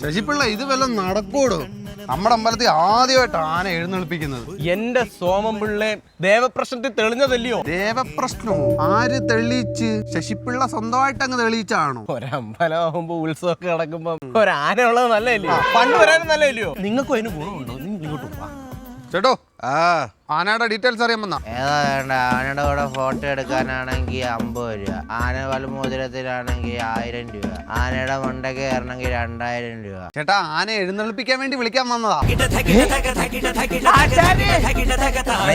ശശിപിള്ള ഇത് വല്ലതും നടക്കൂടോ? നമ്മുടെ അമ്പലത്തിൽ ആദ്യമായിട്ട് ആന എഴുന്നള്ളിപ്പിക്കുന്നത്. എന്റെ സോമൻ പിള്ളേ ദേവപ്രശ്നത്തിൽ തെളിഞ്ഞതല്ലയോ? ദേവപ്രശ്നമോ? ആര് തെളിയിച്ച്? ശശിപിള്ള സ്വന്തമായിട്ട് അങ്ങ് തെളിയിച്ചാണോ? ഒരമ്പലമാകുമ്പോ ഉത്സവമൊക്കെ നടക്കുമ്പോ ഒരാന ഉള്ളത് നല്ലതല്ലയോ? പണ്ട് വരാനും നല്ലതല്ലയോ? നിങ്ങൾക്കും അതിന് ഗുണമുണ്ടോ? നിങ്ങൾ ഇങ്ങോട്ട് പോവാ ചേട്ടോ. ആനയുടെ ഡീറ്റെയിൽസ് അറിയാൻ വന്നാ? ഏതാ വേണ്ട? ആനയുടെ കൂടെ ഫോട്ടോ എടുക്കാനാണെങ്കിൽ 50 രൂപ, ആന വലമോതിരത്തിലാണെങ്കിൽ 1000 രൂപ, ആനയുടെ മണ്ടയ്ക്ക് കയറണമെങ്കിൽ 2000 രൂപ. ചേട്ടാ, ആന എഴുന്നള്ളിപ്പിക്കാൻ വേണ്ടി വിളിക്കാൻ വന്നതാ.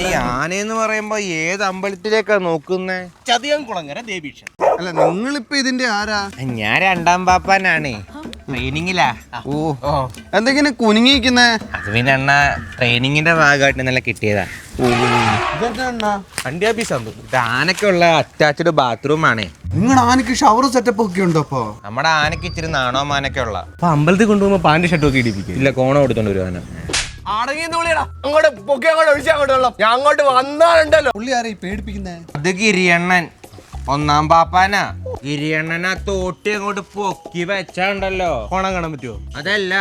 ഈ ആനയെന്ന് പറയുമ്പോ ഏത് അമ്പലത്തിലേക്കാ നോക്കുന്നേ? ചതിയംകുളങ്ങര ദേവീക്ഷൻ. അല്ല, നിങ്ങളിപ്പോ ഇതിന്റെ ആരാ? ഞാൻ 2ാം പാപ്പാനാണ്, ട്രെയിനിങ്ങിലാ. ഓ, എന്തെങ്കിലും കുനിങ്ങിക്കുന്നേ? അത് പിന്നെ അണ്ണ ട്രെയിനിങ്ങിന്റെ ഭാഗമായിട്ട് നല്ല കിട്ടിയതാ. വണ്ടി ഓഫീസാണ്. ഇത് ആനക്കുള്ള അറ്റാച്ച്ഡ് ബാത്റൂം ആണ്. നിങ്ങളുടെ ആനക്ക് ഷവർ സെറ്റപ്പ് ഒക്കെ ഉണ്ടോ? അപ്പൊ നമ്മുടെ ആനക്ക് ഇച്ചിരി നാണോ മാനൊക്കെ ഉള്ള. അപ്പൊ അമ്പലത്തിൽ കൊണ്ടുപോകുമ്പോ പാന്റ് ഷർട്ടും ഒക്കെ ഇടിപ്പിക്കും. ഇല്ല, കോണം കൊടുത്തോണ്ട് ഒരു ആന. അങ്ങോട്ട് പൊക്കി അങ്ങോട്ട് ഒഴിച്ച് അങ്ങോട്ട് വെള്ളം. ഞാൻ അങ്ങോട്ട് വന്നാലുണ്ടല്ലോ. പുള്ളി ആരെയും പേടിപ്പിക്കുന്നേ? അത് ഗിരിയണ്ണൻ, 1ാം പാപ്പാനാ. ഗിരിയണ്ണനാ തോട്ടി അങ്ങോട്ട് പൊക്കി വെച്ചാണ്ടല്ലോ. ഓണം കാണാൻ പറ്റുമോ? അതല്ല,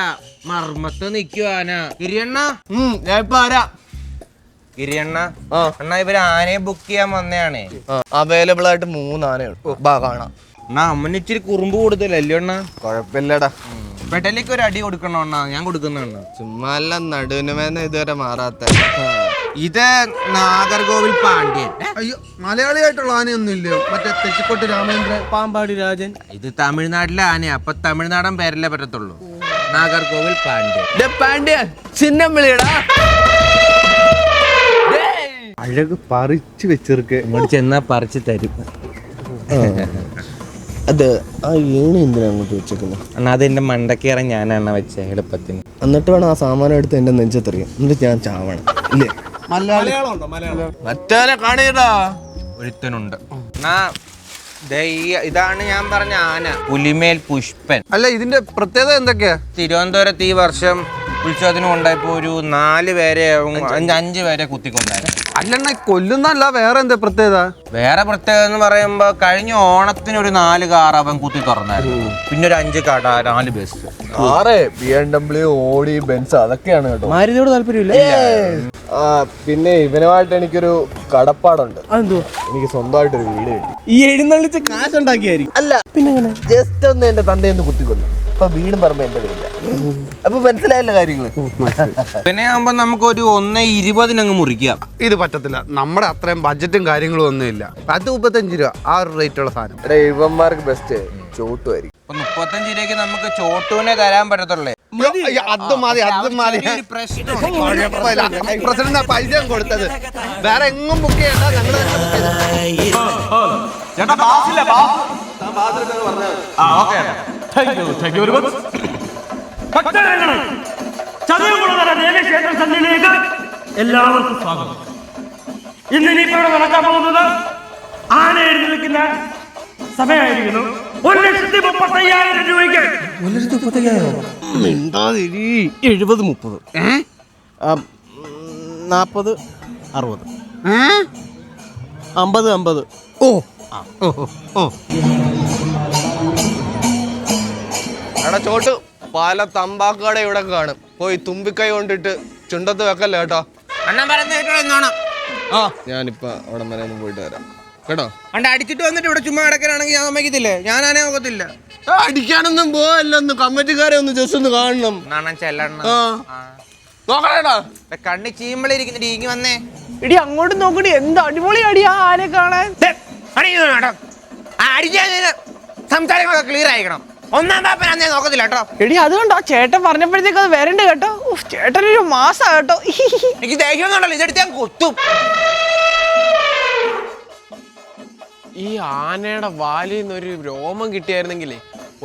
മർമ്മത്ത് നിക്കു ആന. ഗിരിയണ്ണ, ഞാൻ ഇപ്പൊ ആരാ? ഗിരിയണ്ണ അണ്ണാ, ഇവര് ആനയെ ബുക്ക് ചെയ്യാൻ വന്നതാണ്. അവൈലബിൾ ആയിട്ട് 3 ആനയുണ്ട്. കാണാം. അണ്ണാ, അമ്മന് ഇച്ചിരി കുറുമ്പ് കൂടുതലല്ലോ അണ്ണാ? കൊഴപ്പില്ലടാ. പെടലേക്ക് ഒരു അടി കൊടുക്കണോ അണ്ണാ? ഞാൻ കൊടുക്കുന്ന അണ്ണാ. ചുമ്മാ നടുവിനുമേന്ന് ഇതുവരെ മാറാത്ത. ഇത് നാഗർകോവിൽ പാണ്ഡ്യൻ. അയ്യോ, മലയാളിയായിട്ടുള്ള ആനയൊന്നും ഇല്ലയോ? മറ്റേ തെച്ചിക്കോട്ട് രാമേന്ദ്രൻ, പാമ്പാടി രാജൻ. ഇത് തമിഴ്നാട്ടിലെ ആനയാ. അപ്പൊ തമിഴ്നാടൻ പേരല്ലേ പറ്റത്തുള്ളൂ. നാഗർകോവിൽ പാണ്ഡ്യൻ. പാണ്ഡ്യൻ ചിഹ്നം വിളിയടാ. അഴക് പറിച്ചു വെച്ചിരിക്കെ. അങ്ങോട്ട് ചെന്നാ പറിച്ചു തരും. അത് ആ ഏണി എന്തിനാ അങ്ങോട്ട് വെച്ചേക്കുന്നത്? അണ്ണാ, അത് എന്റെ മണ്ടക്കേറാൻ ഞാനാണ് വെച്ച എളുപ്പത്തിന്. എന്നിട്ട് വേണം ആ സാമാനം എടുത്ത് എന്റെ നെഞ്ചത്തെറിയാം. എന്നിട്ട് ഞാൻ ചാവണം. ഇല്ലേ? മറ്റേ കാണിയടാ. ഒരുത്തനുണ്ട്. എന്നാ ഇതാണ് ഞാൻ പറഞ്ഞ ആന, പുലിമേൽ പുഷ്പൻ. അല്ല, ഇതിന്റെ പ്രത്യേകത എന്തൊക്കെയാ? തിരുവനന്തപുരത്ത് ഈ വർഷം ഉത്സവത്തിന് കൊണ്ടായപ്പോ ഒരു 4 പേരെ 5 പേരെ കുത്തിക്കൊണ്ടായിരുന്നു. അല്ലെണ്ണ കൊല്ലുന്നല്ല, വേറെ എന്താ പ്രത്യേകത? വേറെ പ്രത്യേകത എന്ന് പറയുമ്പോ കഴിഞ്ഞ ഓണത്തിന് ഒരു 4 കാർ അവൻ കുത്തി തുറന്നായിരുന്നു. പിന്നെ ഒരു 5 കട, 4 ബസ്. BMW, ഓഡി, ബെൻസ് അതൊക്കെയാണ് കേട്ടോ. മാരുതിയോട് താല്പര്യമില്ല. പിന്നെ ഇവനുമായിട്ട് എനിക്കൊരു കടപ്പാടുണ്ട്. എനിക്ക് സ്വന്തമായിട്ടൊരു വീട് കിട്ടി. ഈ എഴുന്നള്ളിച്ച് കാശുണ്ടാക്കിയായിരിക്കും. അല്ല, പിന്നെ ജസ്റ്റ് ഒന്ന് എന്റെ തന്തയൊന്ന് കുത്തിക്കൊള്ളു. അപ്പൊ വീടും പറമ്പോ എന്റെ വീടില്ല. അപ്പൊ മനസ്സിലായല്ലോ കാര്യങ്ങള്. പിന്നെ ആകുമ്പോ നമുക്ക് ഒരു 1.20 മുറിക്കാം. ഇത് പറ്റത്തില്ല, നമ്മുടെ അത്രയും ബഡ്ജറ്റും കാര്യങ്ങളും ഒന്നുമില്ല. 35 രൂപ ആ ഒരു റേറ്റുള്ള സാധനം. ഇവന്മാർക്ക് ബെസ്റ്റ് ചോട്ടുമായിരിക്കും. 35 രൂപയ്ക്ക് നമുക്ക് ചോട്ടൂനെ തരാൻ പറ്റത്തുള്ളേ. അത് മതി, അത് മതി. പ്രസിഡന്റ് പൈസ കൊടുത്തത് വേറെ എങ്ങും ബുക്ക് ചെയ്യണ്ട, ഞങ്ങൾ എല്ലാവർക്കും സ്വാഗതം. ഇന്ന് ഇനിയിപ്പോൾ ഇവിടെ നടക്കാൻ പോകുന്നത് ആന എഴുന്നള്ളിക്കുന്ന സമയമായിരിക്കുന്നു. 1,35,000 രൂപയ്ക്ക്. 1,35,000? 70, 30, 40, 60, 50, 50. എടാ ചോട്ടു, പല തമ്പാക്കട ഇവിടെ കാണും. പോയി തുമ്പിക്കൈ കൊണ്ടിട്ട് ചുണ്ടത്ത് വെക്കല്ലേ കേട്ടോ. ഞാനിപ്പോ അവിടെ വരെ ഒന്ന് പോയിട്ട് വരാം കേട്ടോ. അടിച്ചിട്ട് വന്നിട്ട് ഇവിടെ ചുമ്മാ കിടക്കാനാണെങ്കിൽ ഞാൻ സമ്മതിക്കത്തില്ലേ? ഞാൻ ആനെ നോക്കത്തില്ല. അടിക്കാനൊന്നും പോവല്ലോ, ഒന്ന് കമ്മിറ്റിക്കാരെ ഒന്ന് ജസ്റ്റ് ഒന്ന് കാണണം. നോക്കണേടാ, കണ്ണി ചീമ്പളിരിക്കുന്നുണ്ട്. ഇങ്ങി വന്നേ. ഇടി അങ്ങോട്ട് നോക്കടി, എന്ത് അടിപൊളി അടിയാ ആനെ കാണാൻ. സംസാരങ്ങളൊക്കെ ക്ലിയർ ആയിരിക്കണം. 1ാം പാപ്പൻ അന്നേ നോക്കത്തില്ല കേട്ടോ. എടി അതുകൊണ്ടോ ചേട്ടൻ പറഞ്ഞപ്പോഴത്തേക്ക് അത് വരണ്ട കേട്ടോ. ചേട്ടനൊരു മാസാ കേട്ടോ. എനിക്ക് ദേഷ്യമൊന്നുണ്ടല്ലോ, ഇതെടുത്ത് ഞാൻ കൊത്തും. ഈ ആനയുടെ വാലിൽ നിന്നൊരു രോമം കിട്ടിയായിരുന്നെങ്കിലേ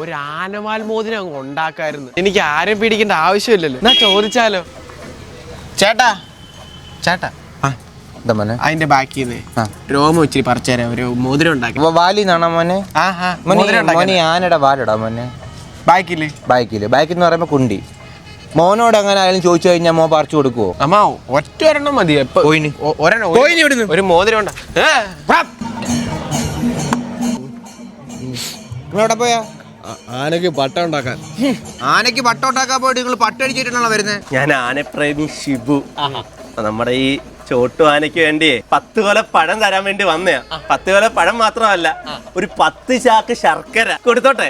ഒരു ആനവാൽ മോതിരം അങ്ങ് ഉണ്ടാക്കായിരുന്നു. എനിക്ക് ആരെയും പിടിക്കേണ്ട ആവശ്യമില്ലല്ലോ. എന്നാ ചോദിച്ചാലോ? ചേട്ടാ ചേട്ടാ, അതിന്റെ ബാക്കി രോമം ഇച്ചിരി പറിച്ചുതരാം, ഒരു മോതിരം ഉണ്ടാക്കി. വാലിന്നാണോ മോനെ? മോനെ ആനയുടെ വാലിടാ മോനെ. ബാക്കില് ബാക്കിന്ന് പറയുമ്പോ കുണ്ടി. മോനോട് അങ്ങനെ ആയാലും ചോദിച്ചു കഴിഞ്ഞാൽ മോൻ പറിച്ചു കൊടുക്കുവോ? അമ്മ ഒറ്റ ഒരെണ്ണം മതി. ഒരു മോതിരം ഉണ്ടാ. എവിടെ പോയാ? ആനയ്ക്ക് പട്ട ഉണ്ടാക്കാൻ. ആനയ്ക്ക് പട്ട ഉണ്ടാക്കാൻ പോയിട്ട് നിങ്ങൾ പട്ടടിച്ചിട്ടാണോ വരുന്നത്? ഞാൻ ആനപ്രേമി ഷിബു. നമ്മുടെ ഈ ചോട്ടു ആനയ്ക്ക് വേണ്ടി 10 കൊല പഴം തരാൻ വേണ്ടി വന്നയാ. 10 കൊല പഴം മാത്രമല്ല, ഒരു 10 ചാക്ക് ശർക്കര കൊടുത്തോട്ടെ?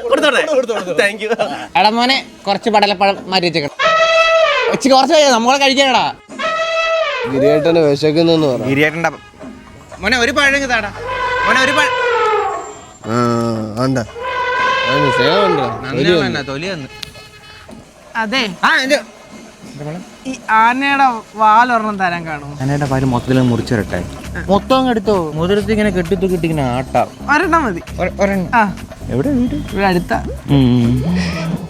കൊടുത്തോട്ടെ. Thank you. എടാ മോനെ, കുറച്ച് പടലപ്പഴം മാറ്റി വെച്ചേക്കണം. കുറച്ച് നമ്മളെ കഴിക്കാനടാ. ഗിരിയേട്ടന് വിശക്കുന്നെന്ന് പറഞ്ഞു. ഗിരിയേട്ടൻ്റെ മോനെ ഒരു പഴം താടാ. മോനെ ഒരു പഴം. തൊലി വന്നു. അതെ, ഈ ആനയുടെ വാലൊരെണ്ണം തരാൻ കാണും. ആനയുടെ പാല് മൊത്തത്തിൽ മുറിച്ചിരട്ടെ. മൊത്തം എടുത്തോ. മുതിർത്തി ഇങ്ങനെ കെട്ടിത്തൂക്കിട്ട് ഇങ്ങനെ ആട്ടാം. ഒരെണ്ണം മതി. എവിടെ വീട്? ഇവിടെ അടുത്താ.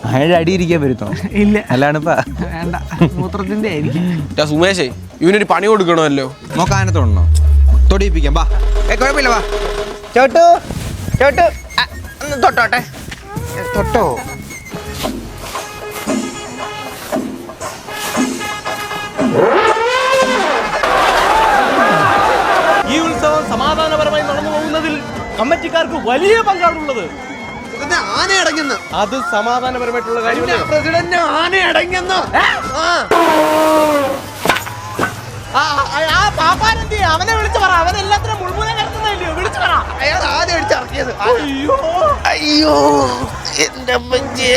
ആനയുടെ അടിയിരിക്കാൻ വരുത്തോ? ഇല്ല, അല്ലാണിപ്പാ. വേണ്ട, മൂത്രത്തിന്റെ ആയിരിക്കും. സുമേഷേ, ഇവനൊരു പണി കൊടുക്കണമല്ലോ. നോക്കാനെ തൊടണോ? തൊടിയിപ്പിക്കാം. വാ. കുഴപ്പമില്ല, വാ. ചോട്ടു തൊട്ടോട്ടെ. തൊട്ടോ? ഈ ഉത്സവം സമാധാനപരമായി നടന്നു പോകുന്നതിൽ കമ്മിറ്റിക്കാർക്ക് വലിയ പങ്കാണുള്ളത്. ആന അടങ്ങുന്നു. അത് സമാധാനപരമായിട്ടുള്ള കാര്യമല്ല. പ്രസിഡന്റ് ആന അടങ്ങുന്നു. അവനെ വിളിച്ചു പറ. അവൻ എല്ലാത്തിനും മുൾമുന കരുതുന്നില്ലയോ? വിളിച്ചു പറ. അയാൾ ആന അടിച്ചിറക്കിയത്. അയ്യോ എന്റെ അമ്മച്ചി.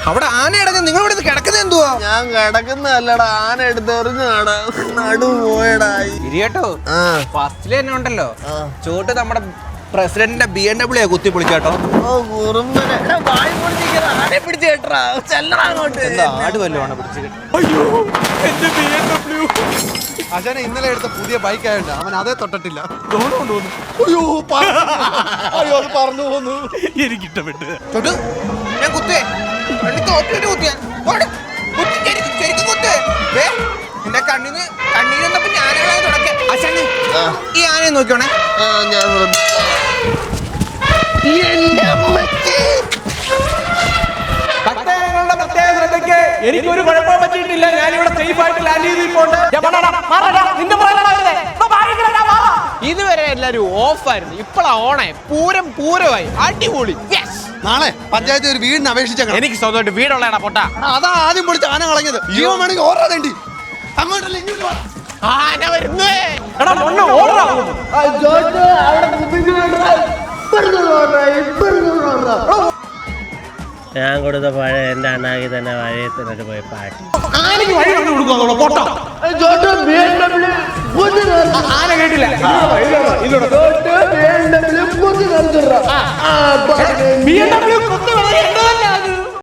അവിടെ ആന അടങ്ങുന്നു. നിങ്ങൾ ഇവിടെ കിടക്കുന്നത് എന്തുവാ? ഞാൻ കിടക്കുന്നല്ലടാ, ആന എടുത്തെറിഞ്ഞാടാ, നടു പോയടാ. ഇരിയട്ടോ, ഫസ്റ്റില് തന്നെ ഉണ്ടല്ലോ ചോട്ട് നമ്മുടെ പ്രസിഡന്റിന്റെ BMW കുത്തി പൊളിച്ചാട്ടോ. ആനെ പിടിച്ച് കേട്ടാ, ചെല്ലടാ അങ്ങോട്ട്. ആട് വല്ലതുമാണ് പിടിച്ചത്. അച്ഛനെ ഇന്നലെ എടുത്ത പുതിയ ബൈക്ക് ആയിട്ട് അവൻ അതേ തൊട്ടിട്ടില്ല. അയ്യോ, അത് പറഞ്ഞു പോന്നു. എനിക്കിഷ്ടപ്പെട്ടു. ചോട്ടു, ഞാൻ കുത്തേ കുത്തിയാ ശരിക്കും കുത്തേ. എന്റെ കണ്ണീരൊന്നപ്പോ ഞാനാണ് തുടക്കേ. അച്ഛനെ ഈ ആനയെ നോക്കിയോണേ. ഭക്തജനങ്ങളുടെ പ്രത്യേക ശ്രദ്ധയ്ക്ക് എനിക്കൊരു കുഴപ്പം പറ്റിയിട്ടില്ല. ഞാനിവിടെ സേഫ് ആയിട്ട് ലാൻഡ് ചെയ്തിട്ടുണ്ട്. ഇതുവരെ എല്ലാരും ഓഫായിരുന്നു, ഇപ്പഴാ ഓണായി. പൂരമായി, അടിപൊളി. നാളെ പഞ്ചായത്ത് ഒരു വീടിന് അപേക്ഷിച്ചേക്കണം. എനിക്ക് സ്വന്തമായിട്ട് വീടുള്ളതാ പൊട്ടാ. അതാ ആദ്യം പൊളിച്ച് ആന കളഞ്ഞത്. ജീവൻ വേണമെങ്കിൽ ഓർമ്മ അങ്ങോട്ടല്ലേ ഇങ്ങോട്ട് വാ. ആന വരുന്നേ. ഞാൻ കൊടുത്ത പഴം എന്റെ അണ്ണാക്കി തന്നെ വഴയത്തിനൊരു പോയി പാട്ടി. ആന കേട്ടില്ല. BMW